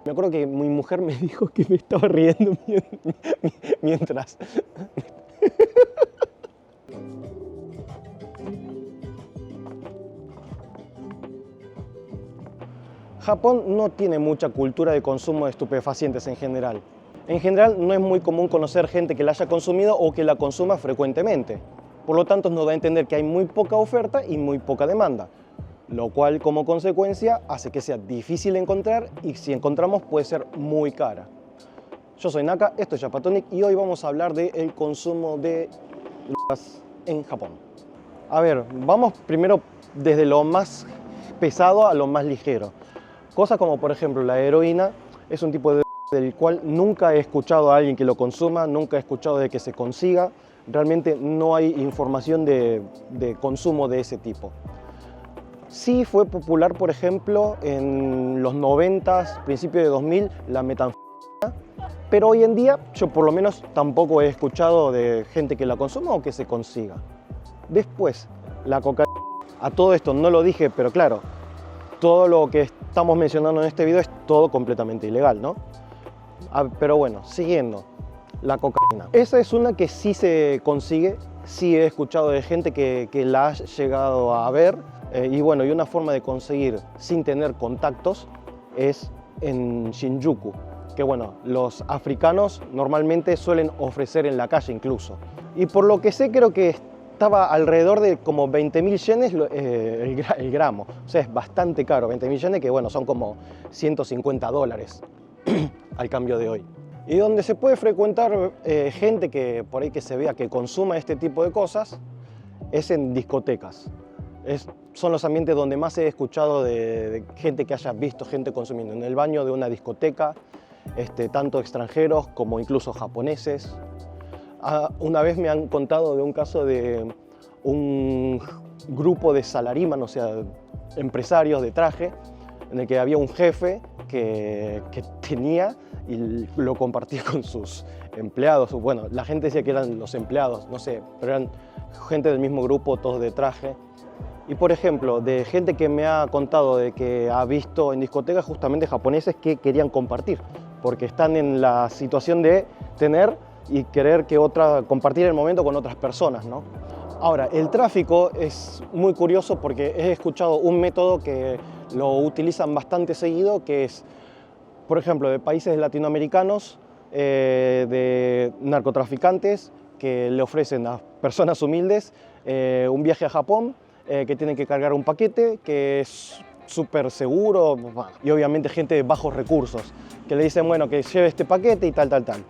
Me acuerdo que mi mujer me dijo que me estaba riendo mientras. Japón no tiene mucha cultura de consumo de estupefacientes en general. En general no es muy común conocer gente que la haya consumido o que la consuma frecuentemente. Por lo tanto, nos da a entender que hay muy poca oferta y muy poca demanda, lo cual como consecuencia hace que sea difícil encontrar y si encontramos puede ser muy cara. Yo soy Naka, esto es Japatonic y hoy vamos a hablar del consumo de drogas en Japón. A ver, vamos primero desde lo más pesado a lo más ligero. Cosas como por ejemplo la heroína es un tipo de del cual nunca he escuchado a alguien que lo consuma, nunca he escuchado de que se consiga. Realmente no hay información de consumo de ese tipo. Sí fue popular, por ejemplo, en los 90s, principios de 2000, la metanfetamina, pero hoy en día yo por lo menos tampoco he escuchado de gente que la consuma o que se consiga. Después, la cocaína. A todo esto no lo dije, pero claro, todo lo que estamos mencionando en este video es todo completamente ilegal, ¿no? Pero bueno, siguiendo, la cocaína. Esa es una que sí se consigue, sí he escuchado de gente que la ha llegado a ver. Y bueno, y una forma de conseguir sin tener contactos es en Shinjuku, que bueno, los africanos normalmente suelen ofrecer en la calle incluso. Y por lo que sé creo que estaba alrededor de como 20.000 yenes el gramo, o sea es bastante caro, 20.000 yenes que bueno, son como $150 al cambio de hoy. Y donde se puede frecuentar gente que por ahí que se vea que consuma este tipo de cosas es en discotecas. Son los ambientes donde más he escuchado de gente que haya visto gente consumiendo. En el baño de una discoteca, tanto extranjeros como incluso japoneses. Una vez me han contado de un caso de un grupo de salariman, o sea, empresarios de traje, en el que había un jefe que tenía y lo compartía con sus empleados. Bueno, la gente decía que eran los empleados, no sé, pero eran gente del mismo grupo, todos de traje. Y por ejemplo, de gente que me ha contado de que ha visto en discotecas justamente japoneses que querían compartir, porque están en la situación de tener y querer compartir el momento con otras personas, ¿no? Ahora, el tráfico es muy curioso porque he escuchado un método que lo utilizan bastante seguido, que es, por ejemplo, de países latinoamericanos, de narcotraficantes que le ofrecen a personas humildes un viaje a Japón, que tienen que cargar un paquete que es súper seguro, y obviamente gente de bajos recursos, que le dicen, bueno, que lleve este paquete y tal, tal, tal.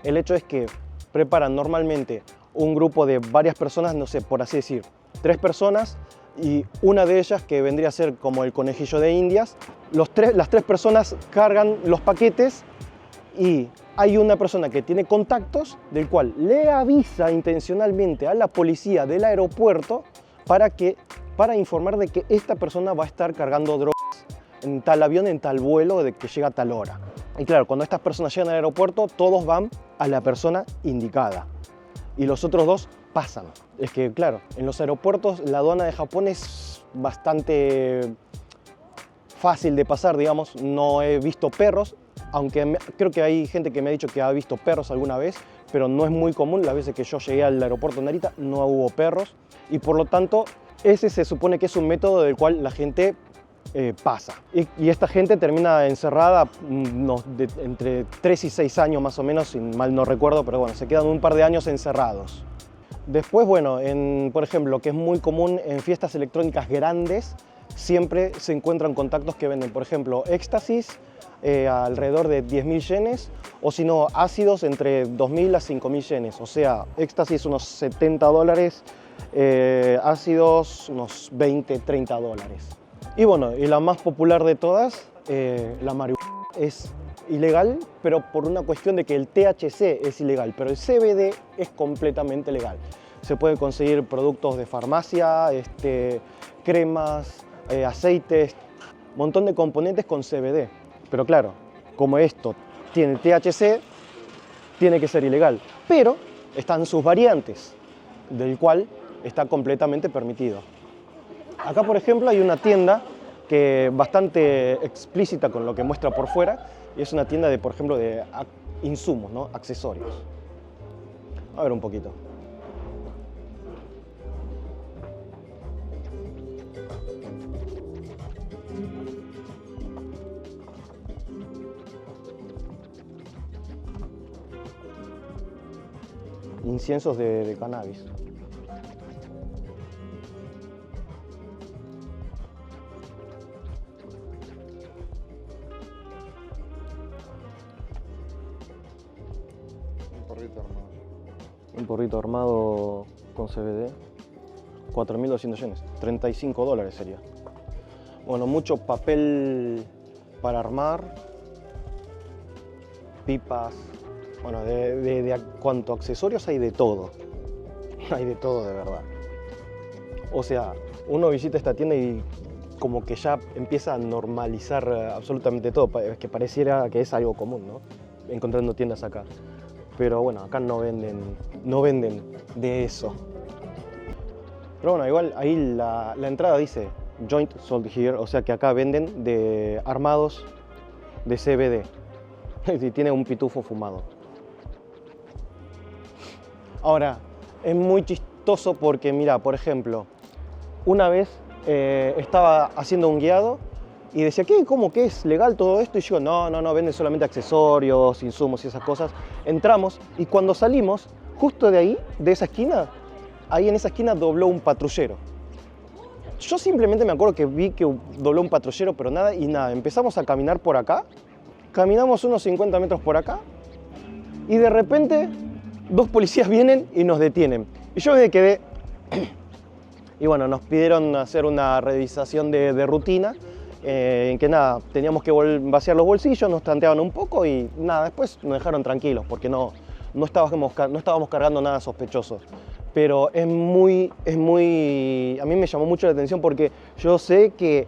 El hecho es que preparan normalmente un grupo de varias personas, no sé, por así decir, 3 personas, y una de ellas, que vendría a ser como el conejillo de Indias, las 3 personas cargan los paquetes y hay una persona que tiene contactos, del cual le avisa intencionalmente a la policía del aeropuerto para informar de que esta persona va a estar cargando drogas en tal avión, en tal vuelo, de que llega a tal hora. Y claro, cuando estas personas llegan al aeropuerto, todos van a la persona indicada y los otros 2 pasan. Es que claro, en los aeropuertos la aduana de Japón es bastante fácil de pasar, digamos. No he visto perros, aunque creo que hay gente que me ha dicho que ha visto perros alguna vez, pero no es muy común. Las veces que yo llegué al aeropuerto de Narita no hubo perros y por lo tanto ese se supone que es un método del cual la gente pasa. Y esta gente termina encerrada entre 3 y 6 años más o menos, si mal no recuerdo, pero bueno, se quedan un par de años encerrados. Después, bueno, por ejemplo, lo que es muy común en fiestas electrónicas grandes, siempre se encuentran contactos que venden, por ejemplo, éxtasis alrededor de 10.000 yenes, o si no, ácidos entre 2.000 a 5.000 yenes, o sea, éxtasis unos $70, ácidos unos 20, $30. Y bueno, y la más popular de todas, la marihuana, es ilegal, pero por una cuestión de que el THC es ilegal, pero el CBD es completamente legal. Se puede conseguir productos de farmacia, cremas, aceites, un montón de componentes con CBD. Pero claro, como esto tiene THC, tiene que ser ilegal. Pero están sus variantes, del cual está completamente permitido. Acá, por ejemplo, hay una tienda que bastante explícita con lo que muestra por fuera, y es una tienda de, por ejemplo, de insumos, ¿no? Accesorios. A ver un poquito. Inciensos de cannabis. Un porrito armado con CBD, 4.200 yenes, $35 sería. Bueno, mucho papel para armar, pipas, bueno, de cuanto accesorios hay de todo. Hay de todo de verdad. O sea, uno visita esta tienda y como que ya empieza a normalizar absolutamente todo, que pareciera que es algo común, ¿no? Encontrando tiendas acá. Pero bueno, acá no venden de eso. Pero bueno, igual ahí la entrada dice Joint Sold Here, o sea que acá venden de armados de CBD. Y tiene un pitufo fumado. Ahora, es muy chistoso porque, mira, por ejemplo, una vez estaba haciendo un guiado y decía, ¿qué? ¿Cómo que es legal todo esto? Y yo, no, venden solamente accesorios, insumos y esas cosas. Entramos y cuando salimos, justo de ahí, de esa esquina, ahí en esa esquina dobló un patrullero. Yo simplemente me acuerdo que vi que dobló un patrullero, pero nada y nada. Empezamos a caminar por acá, caminamos unos 50 metros por acá y de repente 2 policías vienen y nos detienen. Y yo me quedé... Y bueno, nos pidieron hacer una revisación de rutina, en que nada, teníamos que vaciar los bolsillos, nos tanteaban un poco y nada, después nos dejaron tranquilos porque no estábamos cargando nada sospechoso. Pero a mí me llamó mucho la atención porque yo sé que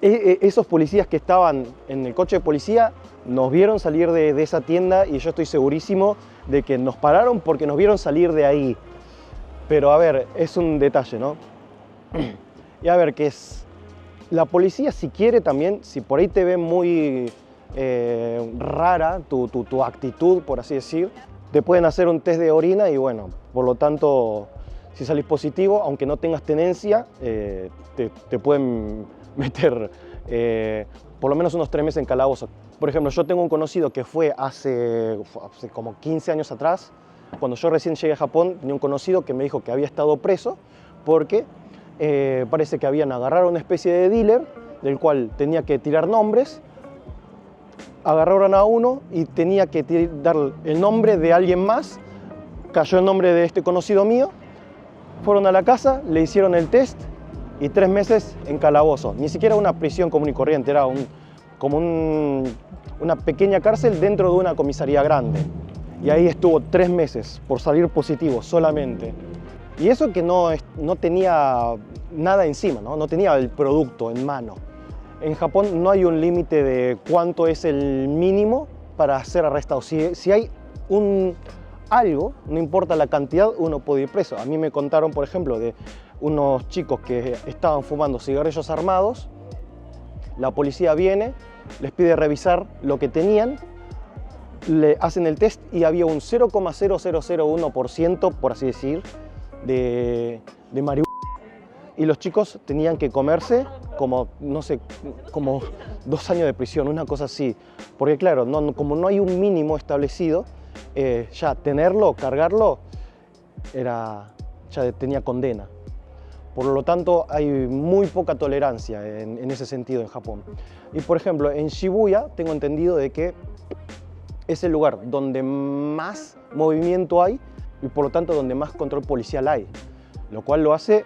esos policías que estaban en el coche de policía nos vieron salir de esa tienda y yo estoy segurísimo de que nos pararon porque nos vieron salir de ahí. Pero a ver, es un detalle, ¿no? Y a ver, ¿qué es? La policía, si quiere también, si por ahí te ve muy rara tu actitud, por así decir, te pueden hacer un test de orina y bueno, por lo tanto, si salís positivo, aunque no tengas tenencia, te pueden meter por lo menos unos 3 meses en calabozo. Por ejemplo, yo tengo un conocido que fue hace como 15 años atrás, cuando yo recién llegué a Japón, tenía un conocido que me dijo que había estado preso porque parece que habían agarrado una especie de dealer del cual tenía que tirar nombres, agarraron a uno y tenía que dar el nombre de alguien más, cayó el nombre de este conocido mío, fueron a la casa, le hicieron el test y 3 meses en calabozo. Ni siquiera una prisión común y corriente, era como una pequeña cárcel dentro de una comisaría grande. Y ahí estuvo 3 meses por salir positivo solamente. Y eso que no tenía nada encima, ¿no? Tenía el producto en mano. En Japón no hay un límite de cuánto es el mínimo para ser arrestado. Si hay algo, no importa la cantidad, uno puede ir preso. A mí me contaron, por ejemplo, de unos chicos que estaban fumando cigarrillos armados. La policía viene, les pide revisar lo que tenían, le hacen el test y había un 0,0001%, por así decir, de marihuana. Y los chicos tenían que comerse como, no sé, como 2 años de prisión, una cosa así. Porque claro, como no hay un mínimo establecido, ya tenerlo, cargarlo, ya tenía condena. Por lo tanto, hay muy poca tolerancia en ese sentido en Japón. Y por ejemplo, en Shibuya tengo entendido de que es el lugar donde más movimiento hay y por lo tanto donde más control policial hay, lo cual lo hace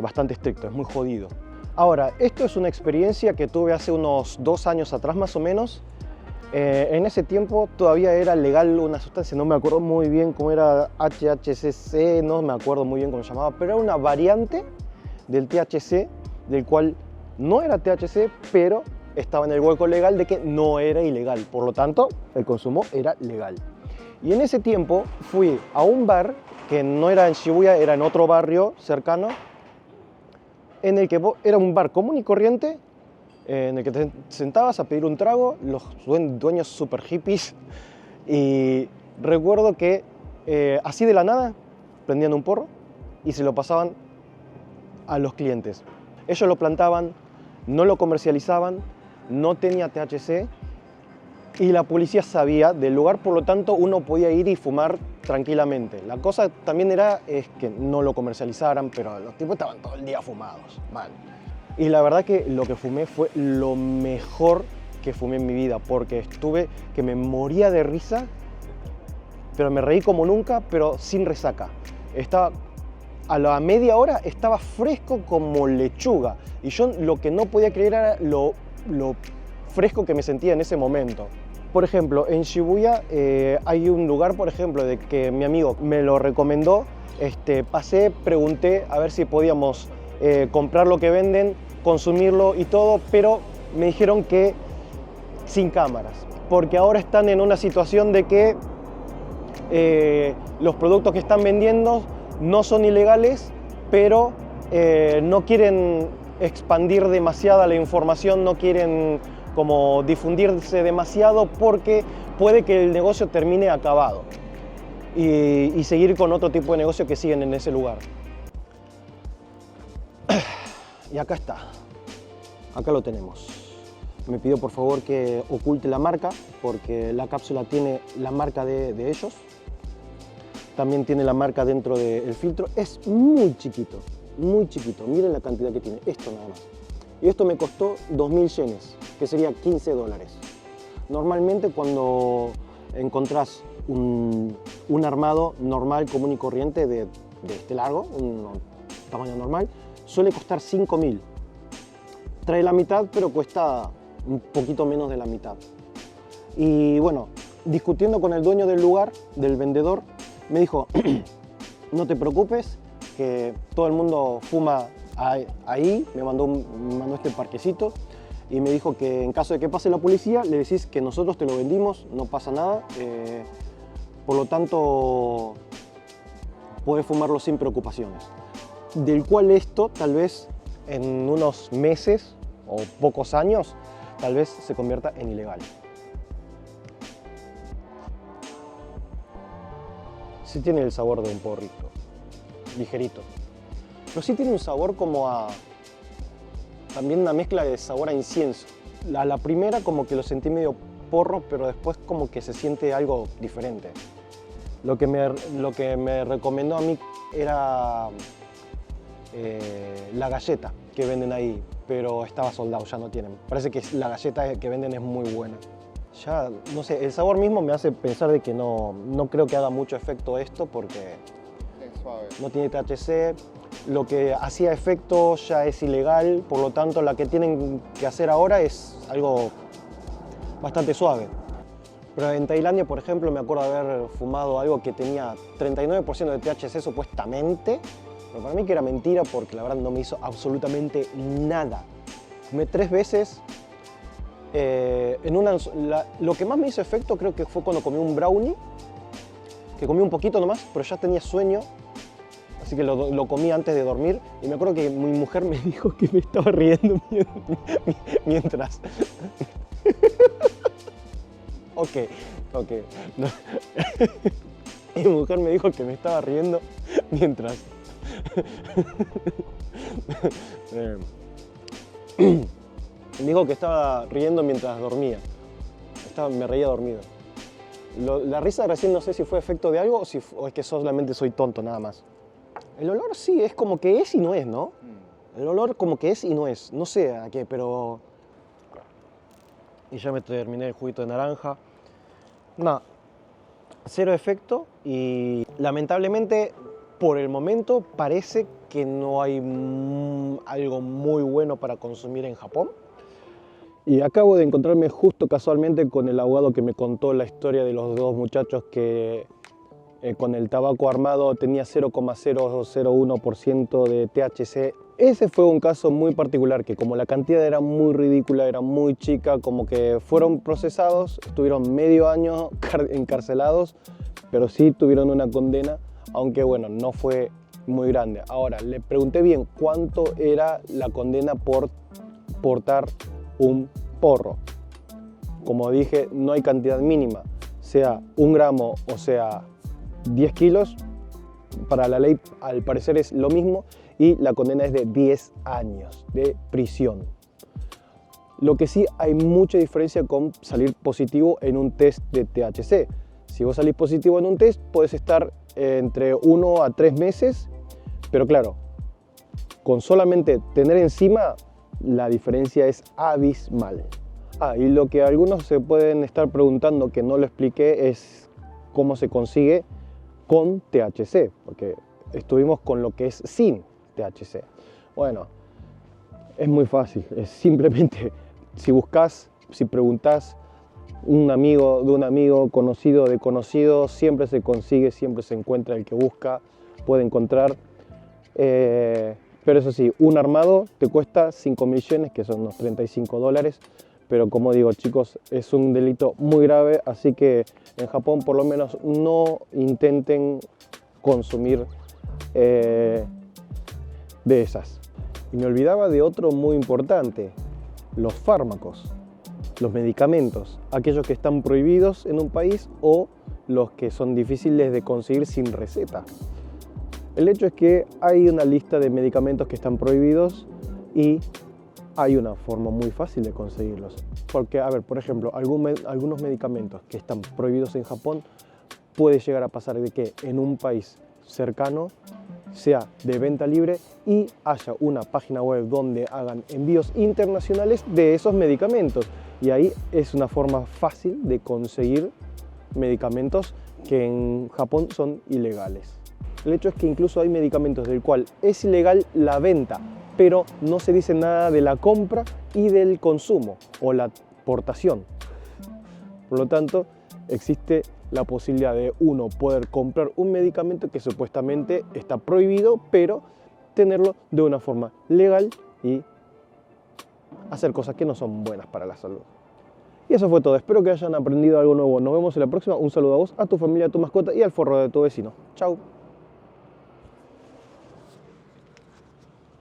bastante estricto, es muy jodido. Ahora, esto es una experiencia que tuve hace unos 2 años atrás más o menos. En ese tiempo todavía era legal una sustancia, no me acuerdo muy bien cómo era, HHCC, no me acuerdo muy bien cómo se llamaba, pero era una variante del THC, del cual no era THC, pero estaba en el hueco legal de que no era ilegal, por lo tanto el consumo era legal. Y en ese tiempo fui a un bar que no era en Shibuya, era en otro barrio cercano, en el que era un bar común y corriente, en el que te sentabas a pedir un trago, los dueños super hippies, y recuerdo que así de la nada prendían un porro y se lo pasaban a los clientes. Ellos lo plantaban, no lo comercializaban, no tenía THC y la policía sabía del lugar, por lo tanto uno podía ir y fumar tranquilamente. La cosa también es que no lo comercializaran, pero los tipos estaban todo el día fumados, mal. Y la verdad que lo que fumé fue lo mejor que fumé en mi vida, porque estuve que me moría de risa, pero me reí como nunca, pero sin resaca. A la media hora estaba fresco como lechuga, y yo lo que no podía creer era lo fresco que me sentía en ese momento. Por ejemplo, en Shibuya hay un lugar, por ejemplo, de que mi amigo me lo recomendó. Pasé, pregunté a ver si podíamos comprar lo que venden, consumirlo y todo, pero me dijeron que sin cámaras, porque ahora están en una situación de que los productos que están vendiendo no son ilegales, pero no quieren expandir demasiada la información, no quieren como difundirse demasiado, porque puede que el negocio termine acabado y seguir con otro tipo de negocio que siguen en ese lugar. Y acá está, acá lo tenemos. Me pidió por favor que oculte la marca, porque la cápsula tiene la marca de ellos. También tiene la marca dentro del filtro. Es muy chiquito, muy chiquito. Miren la cantidad que tiene, esto nada más. Y esto me costó 2.000 yenes, que sería $15. Normalmente cuando encontrás un armado normal, común y corriente de este largo, un tamaño normal, suele costar 5.000. Trae la mitad, pero cuesta un poquito menos de la mitad. Y bueno, discutiendo con el dueño del lugar, del vendedor, me dijo, no te preocupes, que todo el mundo fuma ahí. Me mandó este parquecito y me dijo que en caso de que pase la policía, le decís que nosotros te lo vendimos, no pasa nada. Por lo tanto, podés fumarlo sin preocupaciones. Del cual esto, tal vez en unos meses o pocos años, tal vez se convierta en ilegal. Sí tiene el sabor de un porrito, ligerito. Pero sí tiene un sabor como también una mezcla de sabor a incienso. A la primera como que lo sentí medio porro, pero después como que se siente algo diferente. Lo que me recomendó a mí era la galleta que venden ahí, pero estaba soldado, ya no tienen. Parece que la galleta que venden es muy buena. Ya, no sé, el sabor mismo me hace pensar de que no creo que haga mucho efecto esto, porque Es suave. no tiene THC. Lo que hacía efecto ya es ilegal, por lo tanto la que tienen que hacer ahora es algo bastante suave. Pero en Tailandia, por ejemplo, me acuerdo de haber fumado algo que tenía 39% de THC supuestamente, pero para mí que era mentira, porque la verdad no me hizo absolutamente nada. Fumé 3 veces. Lo que más me hizo efecto creo que fue cuando comí un brownie, que comí un poquito nomás, pero ya tenía sueño, así que lo comí antes de dormir, y me acuerdo que mi mujer me dijo que me estaba riendo mientras... Ok. No. Mi mujer me dijo que me estaba riendo mientras... Me dijo que estaba riendo mientras dormía. Me reía dormido. La risa recién no sé si fue efecto de algo o es que solamente soy tonto nada más. El olor sí, es como que es y no es, ¿no? El olor como que es y no es. No sé a qué, pero... Y ya me terminé el juguito de naranja. Nada, cero efecto, y lamentablemente por el momento parece que no hay algo muy bueno para consumir en Japón. Y acabo de encontrarme justo casualmente con el abogado que me contó la historia de los 2 muchachos que con el tabaco armado tenía 0,001% de THC. Ese fue un caso muy particular, que como la cantidad era muy ridícula, era muy chica, como que fueron procesados, estuvieron medio año encarcelados, pero sí tuvieron una condena, aunque bueno, no fue muy grande. Ahora, le pregunté bien cuánto era la condena por portar un porro. Como dije, no hay cantidad mínima, sea 1 gramo o sea 10 kilos, para la ley al parecer es lo mismo y la condena es de 10 años de prisión. Lo que sí hay mucha diferencia con salir positivo en un test de THC. Si vos salís positivo en un test, puedes estar entre 1 a 3 meses, pero claro, con solamente tener encima, la diferencia es abismal. Y lo que algunos se pueden estar preguntando, que no lo expliqué, es cómo se consigue con THC, porque estuvimos con lo que es sin THC. Bueno, es muy fácil, es simplemente si preguntás un amigo de un amigo, conocido de conocido, siempre se consigue, siempre se encuentra el que busca, puede encontrar. Pero eso sí, un armado te cuesta 5.000 yenes, que son unos $35. Pero como digo, chicos, es un delito muy grave, así que en Japón por lo menos no intenten consumir de esas. Y me olvidaba de otro muy importante, los fármacos, los medicamentos, aquellos que están prohibidos en un país o los que son difíciles de conseguir sin receta. El hecho es que hay una lista de medicamentos que están prohibidos y hay una forma muy fácil de conseguirlos. Porque, a ver, por ejemplo, algunos medicamentos que están prohibidos en Japón, puede llegar a pasar de que en un país cercano sea de venta libre y haya una página web donde hagan envíos internacionales de esos medicamentos. Y ahí es una forma fácil de conseguir medicamentos que en Japón son ilegales. El hecho es que incluso hay medicamentos del cual es ilegal la venta, pero no se dice nada de la compra y del consumo o la portación. Por lo tanto, existe la posibilidad de uno poder comprar un medicamento que supuestamente está prohibido, pero tenerlo de una forma legal y hacer cosas que no son buenas para la salud. Y eso fue todo. Espero que hayan aprendido algo nuevo. Nos vemos en la próxima. Un saludo a vos, a tu familia, a tu mascota y al forro de tu vecino. Chau.